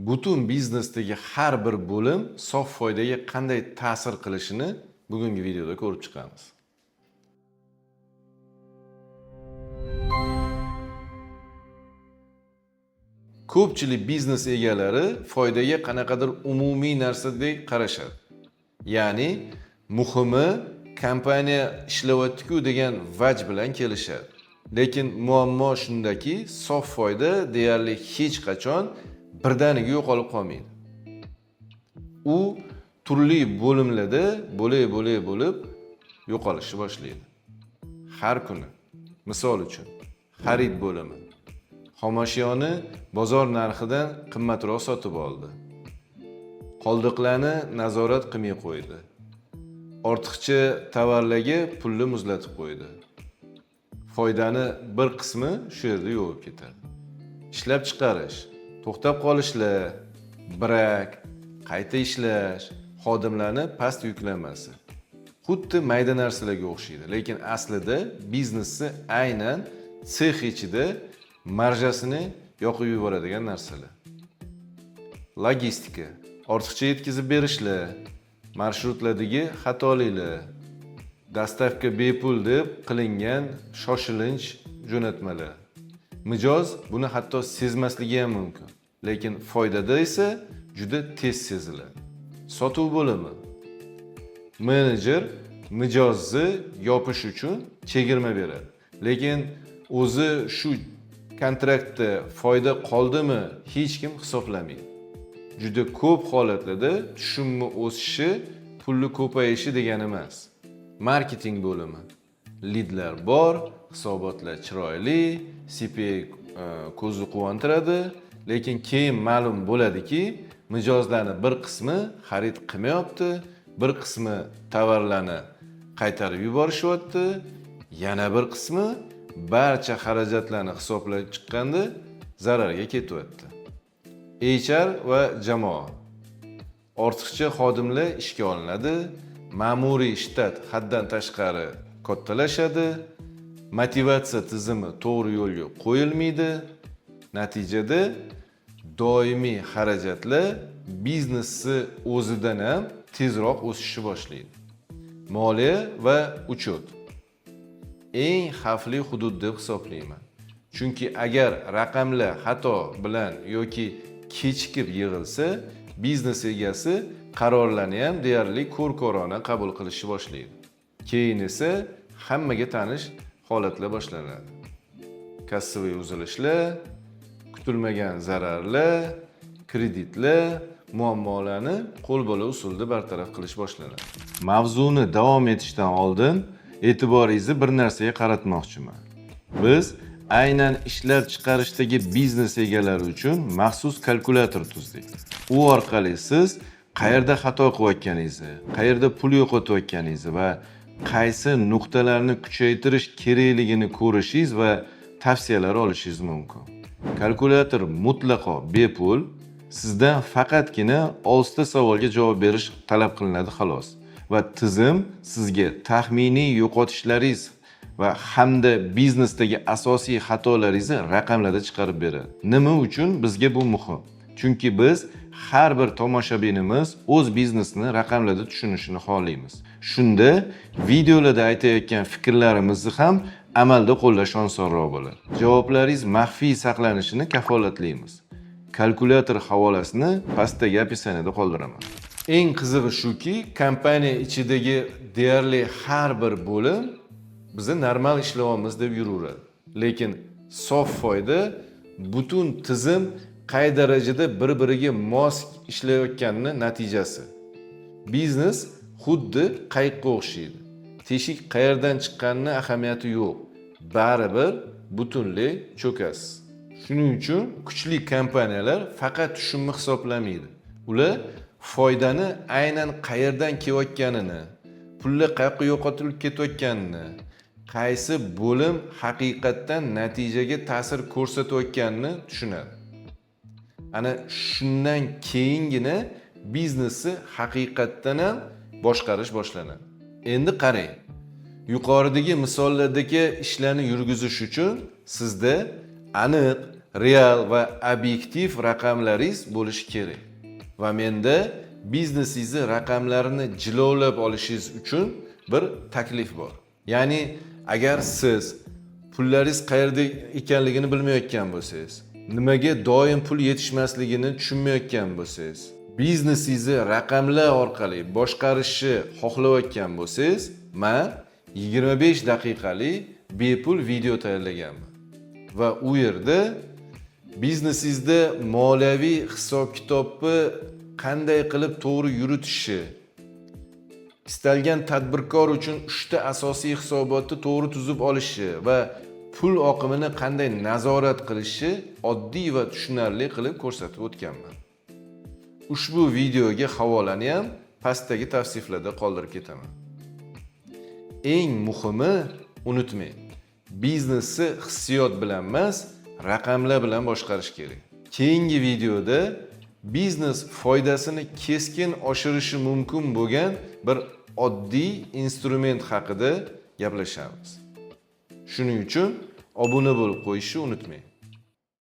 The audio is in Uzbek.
Butun biznesdagi har bir bo'lim sof foydaga qanday ta'sir qilishini bugungi videoda ko'rib chiqamiz. Ko'pchilik biznes egalari foydaga qanaqadir umumiy narsadek qarashadi. Ya'ni muhimi kompaniya ishlayotdi-ku degan vaj bilan kelishadi. Lekin muammo shundaki, sof foyda deyarli hech qachon birdaniga yo'qolib qolmaydi. U turli bo'limlarda bo'lib yo'qolishni boshlaydi. Har kuni. Misol uchun, xarid bo'limi xomashyoni bozor narxidan qimmatroq sotib oldi. Qoldiqlarni nazorat qilmay qo'ydi. Ortiqcha tovarlarga pulni muzlatib qo'ydi. Foydani bir qismi shu yerda yo'qib ketadi. Ishlab chiqarish, to'xtab qolishlar, brak, qayta ishlash, xodimlarni past yuklanmasi. Xuddi mayda narsalarga o'xshaydi, lekin aslida biznesni aynan sex ichida marjasini yoqib yuboradigan narsalar. Logistika, ortiqcha yetkazib berishlar, marshrutlardagi xatoliklar, dastavka bepul deb qilingan shoshilinch jo'natmalar. Mijoz buni hatto sezmasligi ham mumkin, lekin foydada esa juda tez seziladi. Sotuv bo'limi. Menejer mijozni yopish uchun chegirma beradi, lekin o'zi shu kontraktda foyda qoldimi hech kim hisoblamaydi. Juda ko'p holatlarda tushumni o'sishi pulni ko'payishi degani emas. Marketing bo'limi. Lidlar bor, hisobotlar chiroyli, CPA ko'zni quvontiradi, lekin keyin ma'lum bo'ladiki, mijozlarning bir qismi xarid qilmayapti, bir qismi tovarlarni qaytarib yuborishyapti, yana bir qismi barcha xarajatlarni hisoblab chiqqanda zararga ketyapti. HR va jamoa. Ortiqcha xodimlar ishga olinadi, ma'muriy shtat haddan tashqari kattalashadi, motivatsiya tizimi to'g'ri yo'lga qo'yilmaydi. Natijada doimiy xarajatlar biznesni o'zidan ham tezroq o'sishni boshlaydi. Moliya va uchut. Eng xavfli hudud deb hisoblayman. Chunki agar raqamlar xato bilan yoki kechikib yig'ilsa, biznes egasi qarorlarni ham deyarli ko'r-ko'rona qabul qilishni boshlaydi. Keyin esa hammaga tanish holatlar boshlanadi. Kassaviy uzilishlar, kutilmagan zararlar, kreditlar, muammolarni qo'lbola usulda bartaraf qilish boshlanadi. Mavzuni davom etishdan oldin e'tiboringizni bir narsaga qaratmoqchiman. Biz aynan ishlab chiqarishdagi biznes egalari uchun maxsus kalkulyator tuzdik. U orqali siz qayerda xato qilayotganingizni, qayerda pul yo'qotayotganingizni va qaysi nuqtalarni kuchaytirish kerakligini ko'rishingiz va tavsiyalar olishingiz mumkin. Kalkulyator mutlaqo bepul, sizdan faqatgina 6 ta savolga javob berish talab qilinadi xolos. Va tizim sizga taxminiy yo'qotishlaringiz va hamda biznesdagi asosiy xatolaringizni raqamlarda chiqarib beradi. Nima uchun bizga bu muhim? Chunki biz har bir tomoshabinimiz o'z biznesini raqamlarda tushunishini xohlaymiz. Shunda videolarda aytayotgan fikrlarimizni ham amalda qo'llash osonroq bo'ladi. Javoblaringiz maxfiy saqlanishini kafolatlaymiz. Kalkulyator havolasini pastdagi opisaniyada qoldiraman. Eng qizig'i shuki, kompaniya ichidagi deyarli har bir bo'lim bizni normal ishlayapmiz deb yuraveradi. Lekin sof foyda butun tizim qay darajada bir-biriga mos ishlayotganining natijasi. Biznes xuddi qayiqqa o'xshaydi. Teshik qayerdan chiqqanining ahamiyati yo'q. Baribir butunlay cho'kasiz. Shuning uchun kuchli kompaniyalar faqat tushumni hisoblamaydi. Ular foydani aynan qayerdan kelayotganini, pullar qayerga yo'qotilib ketayotganini, qaysi bo'lim haqiqatdan natijaga ta'sir ko'rsatayotganini tushunadi. Ana shundan keyingina biznesni haqiqatdan ham boshqarish boshlanadi. Endi qarang. Yuqoridagi misollardagi ishlarni yurgizish uchun sizda aniq real va obyektiv raqamlaringiz bo'lishi kerak. Va menda biznesingizni raqamlarini jilovlab olishingiz uchun bir taklif bor. Ya'ni agar siz pullaringiz qayerda ekanligini bilmayotgan bo'lsangiz, nimaga doim pul yetishmasligini tushunmayotgan bo'lsangiz, biznesingizni raqamlar orqali boshqarishni xohlayotgan bo'lsangiz, men 25 daqiqalik bepul video tayyorlaganman. Va u yerda biznesingizda moliyaviy hisob-kitobni qanday qilib to'g'ri yuritishi, istalgan tadbirkor uchun 3 ta asosiy hisobotni to'g'ri tuzib olishi va pul oqimini qanday nazorat qilishi oddiy va tushunarli qilib ko'rsatib o'tganman. Ushbu videoga havolani ham pastdagi tavsiflarda qoldirib ketaman. Eng muhimi, unutmang, biznesni hissiyot bilan emas, raqamlar bilan boshqarish kerak. Keyingi videoda biznes foydasini keskin oshirishi mumkin bo'lgan bir oddiy instrument haqida gaplashamiz. Shuning uchun obuna bo'lib qo'yishni unutmang.